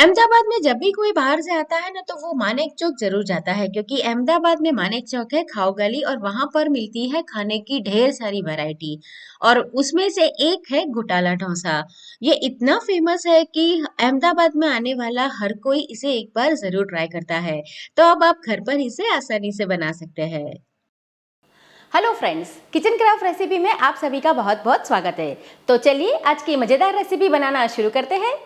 अहमदाबाद में जब भी कोई बाहर से आता है ना तो वो मानेक चौक जरूर जाता है क्योंकि अहमदाबाद में मानेक चौक है खाओ गली और वहां पर मिलती है खाने की ढेर सारी वैरायटी। और उसमें से एक है घोटाला डोसा। ये इतना फेमस है कि अहमदाबाद में आने वाला हर कोई इसे एक बार जरूर ट्राई करता है। तो अब आप घर पर इसे आसानी से बना सकते हैं। Hello friends, kitchen craft recipe में आप सभी का बहुत बहुत स्वागत है। तो चलिए आज की मज़ेदार रेसिपी बनाना शुरू करते हैं।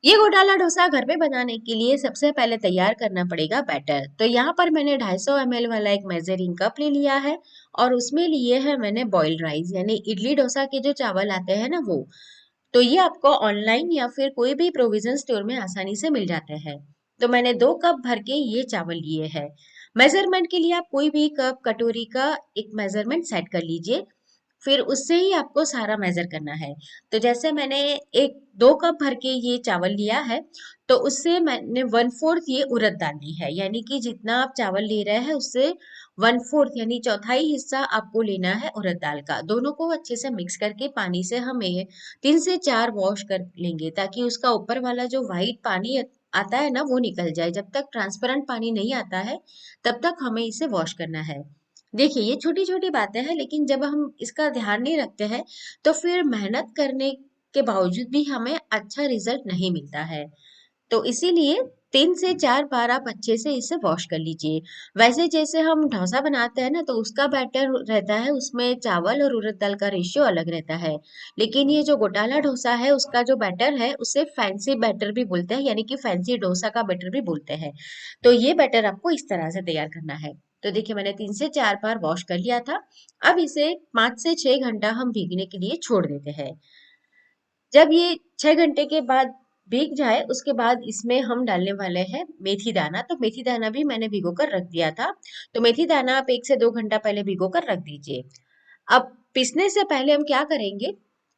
ये घोटाला डोसा घर पे बनाने के लिए सबसे पहले तैयार करना पड़ेगा बैटर। तो यहाँ पर मैंने 250 ml वाला एक मेजरिंग कप ले लिया है और उसमें लिए है मैंने बॉइल्ड राइस यानी इडली डोसा के जो चावल आते हैं ना वो। तो ये आपको ऑनलाइन या फिर कोई भी प्रोविजन स्टोर में आसानी से मिल जाते हैं। तो मैंने 2 कप भर के ये चावल लिए हैं। मेजरमेंट के लिए आप कोई भी कप कटोरी का एक मेजरमेंट सेट कर लीजिए। फिर उससे ही आपको सारा मेजर करना है। तो जैसे मैंने एक 2 कप भर के ये चावल लिया है तो उससे मैंने 1/4 ये उड़द दाल ली है, यानी कि जितना आप चावल ले रहे हैं उससे 1/4 यानी चौथाई हिस्सा आपको लेना है उड़द दाल का। दोनों को अच्छे से मिक्स करके पानी से हम ये 3 से 4 वॉश कर लेंगे ताकि उसका ऊपर वाला जो व्हाइट पानी आता है ना वो निकल जाए। जब तक ट्रांसपेरेंट पानी नहीं आता है तब तक हमें इसे वॉश करना है। देखिए ये छोटी छोटी बातें हैं लेकिन जब हम इसका ध्यान नहीं रखते हैं तो फिर मेहनत करने के बावजूद भी हमें अच्छा रिजल्ट नहीं मिलता है। तो इसीलिए 3 से 4 बार आप अच्छे से इसे वॉश कर लीजिए। वैसे जैसे हम डोसा बनाते हैं ना तो उसका बैटर रहता है, उसमें चावल और उड़द दाल का रेशियो अलग रहता है। लेकिन ये जो घोटाला डोसा है उसका जो बैटर है उसे फैंसी बैटर भी बोलते हैं, यानी कि फैंसी डोसा का बैटर भी बोलते हैं। तो ये बैटर आपको इस तरह से तैयार करना है। तो देखिए मैंने 3 से 4 बार वॉश कर लिया था। अब इसे 5 से 6 घंटा हम भीगने के लिए छोड़ देते हैं। जब ये 6 घंटे के बाद भीग जाए उसके बाद इसमें हम डालने वाले हैं मेथी दाना। तो मेथी दाना भी मैंने भिगो कर रख दिया था। तो मेथी दाना आप 1 से 2 घंटा पहले भिगो कर रख दीजिए। अब पीसने से पहले हम क्या करेंगे,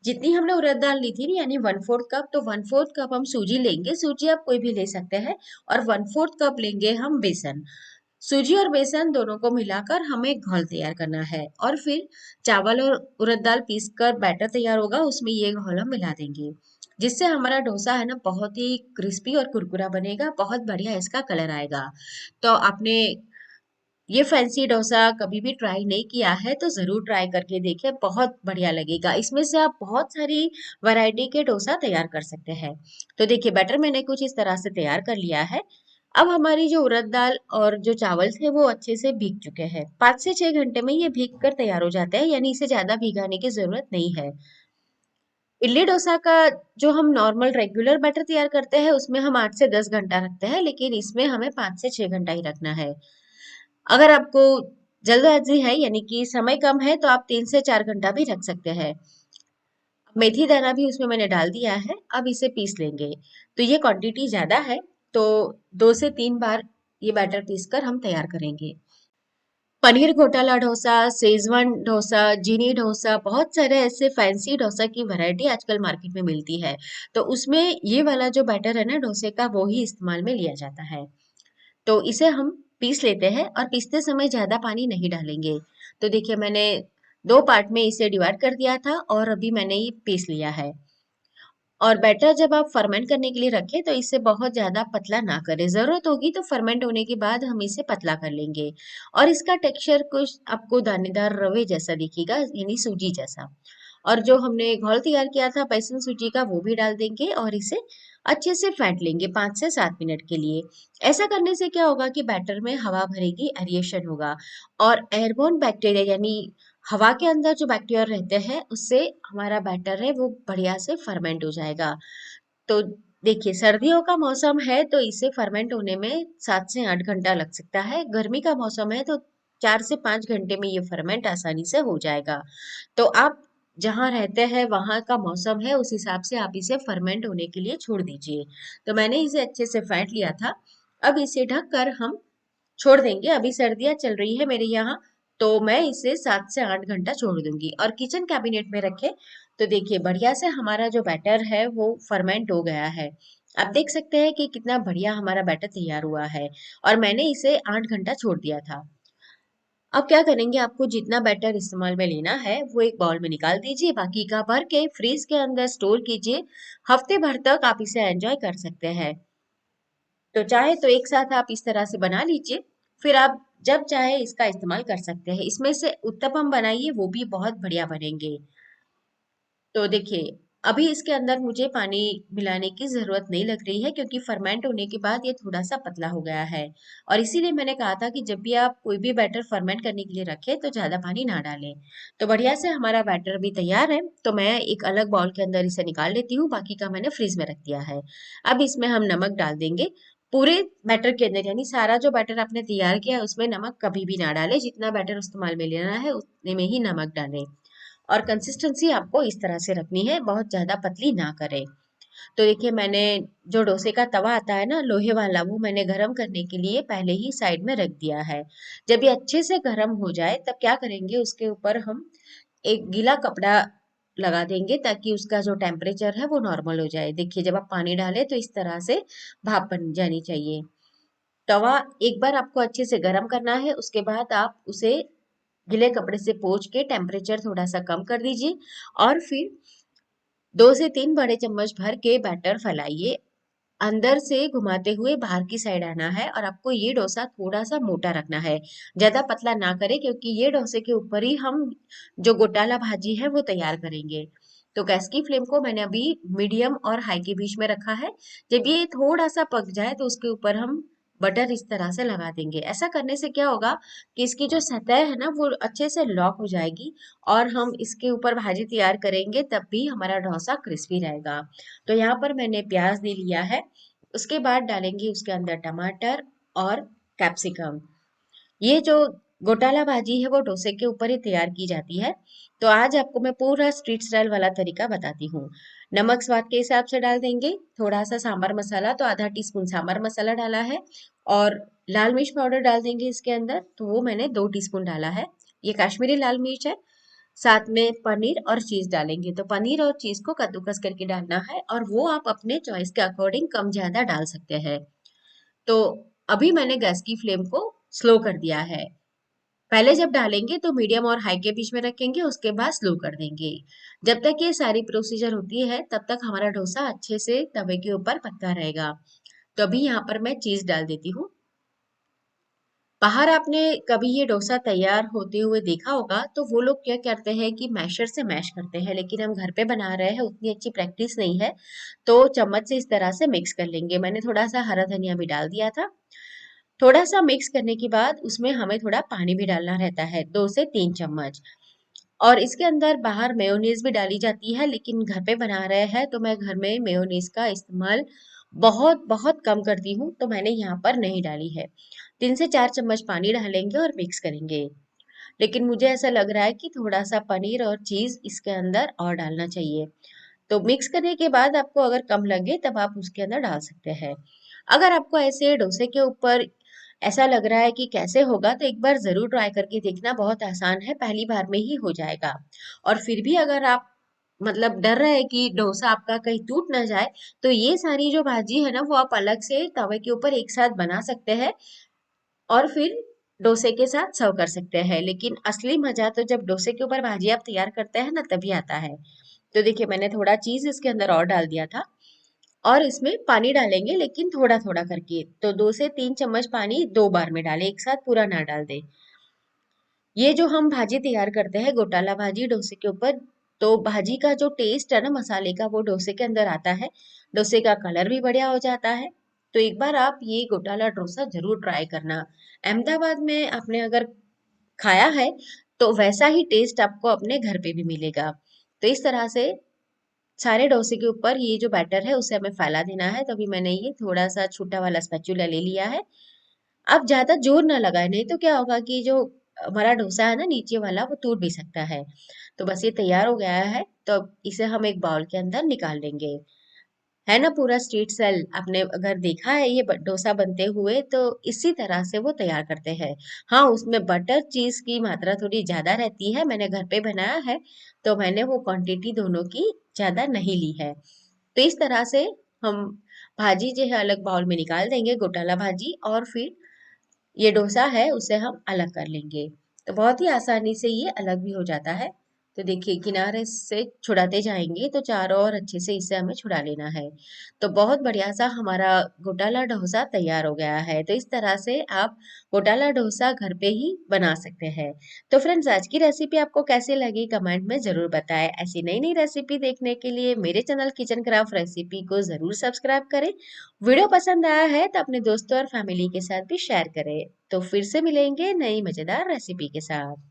जितनी हमने उड़द दाल ली थी यानी 1/4 कप, तो 1/4 कप हम सूजी लेंगे। सूजी आप कोई भी ले सकते हैं। और 1/4 कप लेंगे हम बेसन। सूजी और बेसन दोनों को मिलाकर हमें घोल तैयार करना है और फिर चावल और उड़द दाल पीसकर बैटर तैयार होगा उसमें ये घोल हम मिला देंगे, जिससे हमारा डोसा है ना बहुत ही क्रिस्पी और कुरकुरा बनेगा, बहुत बढ़िया इसका कलर आएगा। तो आपने ये फैंसी डोसा कभी भी ट्राई नहीं किया है तो जरूर ट्राई करके देखिए, बहुत बढ़िया लगेगा। इसमें से आप बहुत सारी वैरायटी के डोसा तैयार कर सकते हैं। तो देखिए बैटर मैंने कुछ इस तरह से तैयार कर लिया है। अब हमारी जो उड़द दाल और जो चावल थे वो अच्छे से भीग चुके हैं। 5 से 6 घंटे में ये भीग कर तैयार हो जाते हैं, यानी इसे ज्यादा भीगाने की जरूरत नहीं है। इडली डोसा का जो हम नॉर्मल रेगुलर बैटर तैयार करते हैं उसमें हम 8 से 10 घंटा रखते हैं, लेकिन इसमें हमें 5 से 6 घंटा ही रखना है। अगर आपको जल्दबाजी है यानी कि समय कम है तो आप 3 से 4 घंटा भी रख सकते हैं। मेथी दाना भी उसमें मैंने डाल दिया है। अब इसे पीस लेंगे। तो ये क्वांटिटी ज्यादा है तो 2 से 3 बार ये बैटर पीस कर हम तैयार करेंगे। पनीर घोटाला डोसा, शेजवान डोसा, जीनी डोसा, बहुत सारे ऐसे फैंसी डोसा की वैरायटी आजकल मार्केट में मिलती है। तो उसमें ये वाला जो बैटर है ना डोसे का वो ही इस्तेमाल में लिया जाता है। तो इसे हम पीस लेते हैं और पीसते समय ज्यादा पानी नहीं डालेंगे। तो देखिए मैंने 2 पार्ट में इसे डिवाइड कर दिया था और अभी मैंने ये पीस लिया है। और बैटर जब आप फर्मेंट करने के लिए रखें तो इसे बहुत ज्यादा पतला ना करें, जरूरत होगी तो फर्मेंट होने के बाद हम इसे पतला कर लेंगे। और इसका टेक्सचर कुछ आपको दानेदार रवे जैसा दिखेगा, यानी सूजी जैसा। और जो हमने घोल तैयार किया था बेसन सूजी का वो भी डाल देंगे और इसे अच्छे से फेंट लेंगे 5 से 7 मिनट के लिए। ऐसा करने से क्या होगा कि बैटर में हवा भरेगी, एरिएशन होगा। और एयरबोर्न बैक्टीरिया यानी हवा के अंदर जो बैक्टीरिया रहते हैं उससे हमारा बैटर है वो बढ़िया से फर्मेंट हो जाएगा। तो देखिए सर्दियों का मौसम है तो इसे फर्मेंट होने में 7 से 8 घंटा लग सकता है। गर्मी का मौसम है तो 4 से 5 घंटे में ये फर्मेंट आसानी से हो जाएगा। तो आप जहाँ रहते हैं वहां का मौसम है उस हिसाब से आप इसे फर्मेंट होने के लिए छोड़ दीजिए। तो मैंने इसे अच्छे से फेंट लिया था। अब इसे ढक कर हम छोड़ देंगे। अभी सर्दियाँ चल रही है मेरे यहाँ तो मैं इसे 7 से 8 घंटा छोड़ दूंगी और किचन कैबिनेट में रखे। तो देखिए बढ़िया से हमारा जो बैटर है वो फर्मेंट हो गया है। आप देख सकते हैं कि कितना बढ़िया हमारा बैटर तैयार हुआ है। और मैंने इसे 8 घंटा छोड़ दिया था। अब क्या करेंगे, आपको जितना बैटर इस्तेमाल में लेना है वो एक बाउल में निकाल दीजिए, बाकी का भर के फ्रीज के अंदर स्टोर कीजिए। हफ्ते भर तक आप इसे एंजॉय कर सकते हैं। तो चाहे तो एक साथ आप इस तरह से बना लीजिए, फिर आप जब चाहे इसका इस्तेमाल कर सकते हैं। इसमें से उत्तपम बनाइए, वो भी बहुत बढ़िया बनेंगे। तो देखिए, अभी इसके अंदर मुझे पानी मिलाने की ज़रूरत नहीं लग रही है, क्योंकि फर्मेंट होने के बाद ये थोड़ा-सा पतला हो गया है। और इसीलिए मैंने कहा था कि जब भी आप कोई भी बैटर फर्मेंट करने के लिए रखें, तो ज़्यादा पानी ना डालें। तो बढ़िया से हमारा बैटर भी तैयार है, तो मैं एक अलग बाउल के अंदर इसे निकाल लेती हूँ, बाकी का मैंने फ्रीज़ में रख दिया है। अब इसमें हम नमक डाल देंगे, पूरे बैटर के अंदर, यानी सारा जो बैटर आपने तैयार किया है, उसमें नमक कभी भी ना डालें। जितना बैटर इस्तेमाल में लेना है, उतने में ही नमक डालें। और कंसिस्टेंसी आपको इस तरह से रखनी है, बहुत ज़्यादा पतली ना करें। तो देखिए, मैंने जो डोसे का तवा आता है ना लोहे वाला, वो मैंने गरम करने के लिए पहले ही साइड में रख दिया है। जब ये अच्छे से गरम हो जाए, तब क्या करेंगे, उसके ऊपर हम एक गीला कपड़ा लगा देंगे, ताकि उसका जो टेम्परेचर है वो नॉर्मल हो जाए। देखिए, जब आप पानी डालें तो इस तरह से भाप बन जानी चाहिए। तवा एक बार आपको अच्छे से गरम करना है, उसके बाद आप उसे गीले कपड़े से पोंछ के टेम्परेचर थोड़ा सा कम कर दीजिए, और फिर 2 से 3 बड़े चम्मच भर के बैटर फैलाइए। अंदर से घुमाते हुए बाहर की साइड आना है, और आपको ये डोसा थोड़ा सा मोटा रखना है, ज्यादा पतला ना करें, क्योंकि ये डोसे के ऊपर ही हम जो गोटाला भाजी है वो तैयार करेंगे। तो गैस की फ्लेम को मैंने अभी मीडियम और हाई के बीच में रखा है। जब ये थोड़ा सा पक जाए, तो उसके ऊपर हम बटर इस तरह से लगा देंगे। ऐसा करने से क्या होगा कि इसकी जो सतह है ना, वो अच्छे से लॉक हो जाएगी, और हम इसके ऊपर भाजी तैयार करेंगे तब भी हमारा डोसा क्रिस्पी रहेगा। तो यहाँ पर मैंने प्याज ले लिया है, उसके बाद डालेंगे उसके अंदर टमाटर और कैप्सिकम। ये जो घोटाला भाजी है वो डोसे के ऊपर ही तैयार की जाती है। तो आज आपको मैं पूरा स्ट्रीट स्टाइल वाला तरीका बताती हूँ। नमक स्वाद के हिसाब से डाल देंगे, थोड़ा सा सांभर मसाला, तो आधा टीस्पून सांभर मसाला डाला है, और लाल मिर्च पाउडर डाल देंगे इसके अंदर, तो वो मैंने 2 टीस्पून डाला है। ये काश्मीरी लाल मिर्च है। साथ में पनीर और चीज डालेंगे, तो पनीर और चीज को कद्दूकस करके डालना है, और वो आप अपने चॉइस के अकॉर्डिंग कम ज्यादा डाल सकते हैं। तो अभी मैंने गैस की फ्लेम को स्लो कर दिया है। पहले जब डालेंगे तो मीडियम और हाई के बीच में रखेंगे, उसके बाद स्लो कर देंगे। जब तक ये सारी प्रोसीजर होती है, तब तक हमारा डोसा अच्छे से तवे के ऊपर पकता रहेगा। तो अभी यहाँ पर मैं चीज डाल देती हूँ। बाहर आपने कभी ये डोसा तैयार होते हुए देखा होगा, तो वो लोग क्या करते हैं कि मैशर से मैश करते हैं, लेकिन हम घर पे बना रहे हैं, उतनी अच्छी प्रैक्टिस नहीं है, तो चम्मच से इस तरह से मिक्स कर लेंगे। मैंने थोड़ा सा हरा धनिया भी डाल दिया था। थोड़ा सा मिक्स करने के बाद उसमें हमें थोड़ा पानी भी डालना रहता है, 2 से 3 चम्मच। और इसके अंदर बाहर मेयोनीज भी डाली जाती है, लेकिन घर पे बना रहे हैं तो मैं घर में मेयोनीज का इस्तेमाल बहुत बहुत कम करती हूँ, तो मैंने यहाँ पर नहीं डाली है। 3 से 4 चम्मच पानी डालेंगे और मिक्स करेंगे। लेकिन मुझे ऐसा लग रहा है कि थोड़ा सा पनीर और चीज इसके अंदर और डालना चाहिए। तो मिक्स करने के बाद आपको अगर कम लगे, तब आप उसके अंदर डाल सकते हैं। अगर आपको ऐसे डोसे के ऊपर ऐसा लग रहा है कि कैसे होगा, तो एक बार जरूर ट्राई करके देखना, बहुत आसान है, पहली बार में ही हो जाएगा। और फिर भी अगर आप मतलब डर रहे हैं कि डोसा आपका कहीं टूट ना जाए, तो ये सारी जो भाजी है ना, वो आप अलग से तवे के ऊपर एक साथ बना सकते हैं, और फिर डोसे के साथ सर्व कर सकते हैं। लेकिन असली मजा तो जब डोसे के ऊपर भाजी आप तैयार करते हैं ना, तभी आता है। तो देखिए, मैंने थोड़ा चीज इसके अंदर और डाल दिया था, और इसमें पानी डालेंगे, लेकिन थोड़ा थोड़ा करके। तो 2 से 3 चम्मच पानी 2 बार में डालें, एक साथ पूरा ना डाल दें। ये जो हम भाजी तैयार करते हैं गोटाला भाजी डोसे के ऊपर, तो भाजी का जो टेस्ट है ना मसाले का, वो डोसे के अंदर आता है। डोसे का कलर भी बढ़िया हो जाता है। तो एक बार आप ये गोटाला डोसा जरूर ट्राई करना। अहमदाबाद में आपने अगर खाया है, तो वैसा ही टेस्ट आपको अपने घर पे भी मिलेगा। तो इस तरह से सारे डोसे के ऊपर ये जो बैटर है उसे हमें फैला देना है। तो अभी मैंने ये थोड़ा सा छोटा वाला स्पैचुला ले लिया है। आप ज्यादा जोर ना लगाए, नहीं तो क्या होगा कि जो हमारा डोसा है ना नीचे वाला, वो टूट भी सकता है। तो बस ये तैयार हो गया है, तो अब इसे हम एक बाउल के अंदर निकाल लेंगे। है ना पूरा स्ट्रीट स्टाइल, आपने अगर देखा है ये डोसा बनते हुए, तो इसी तरह से वो तैयार करते हैं। हाँ, उसमें बटर चीज की मात्रा थोड़ी ज्यादा रहती है, मैंने घर पे बनाया है, तो मैंने वो क्वांटिटी दोनों की ज्यादा नहीं ली है। तो इस तरह से हम भाजी जो है अलग बाउल में निकाल देंगे, गोटाला भाजी, और फिर ये डोसा है उसे हम अलग कर लेंगे। तो बहुत ही आसानी से ये अलग भी हो जाता है। तो देखिए किनारे से छुड़ाते जाएंगे तो चारों ओर अच्छे से इसे हमें छुड़ा लेना है। तो बहुत बढ़िया सा हमारा घोटाला डोसा तैयार हो गया है। तो इस तरह से आप घोटाला डोसा घर पे ही बना सकते हैं। तो फ्रेंड्स, आज की रेसिपी आपको कैसी लगी कमेंट में जरूर बताएं। ऐसी नई नई रेसिपी देखने के लिए मेरे चैनल किचन क्राफ्ट रेसिपी को जरूर सब्सक्राइब करें। वीडियो पसंद आया है तो अपने दोस्तों और फैमिली के साथ भी शेयर करें। तो फिर से मिलेंगे नई मजेदार रेसिपी के साथ।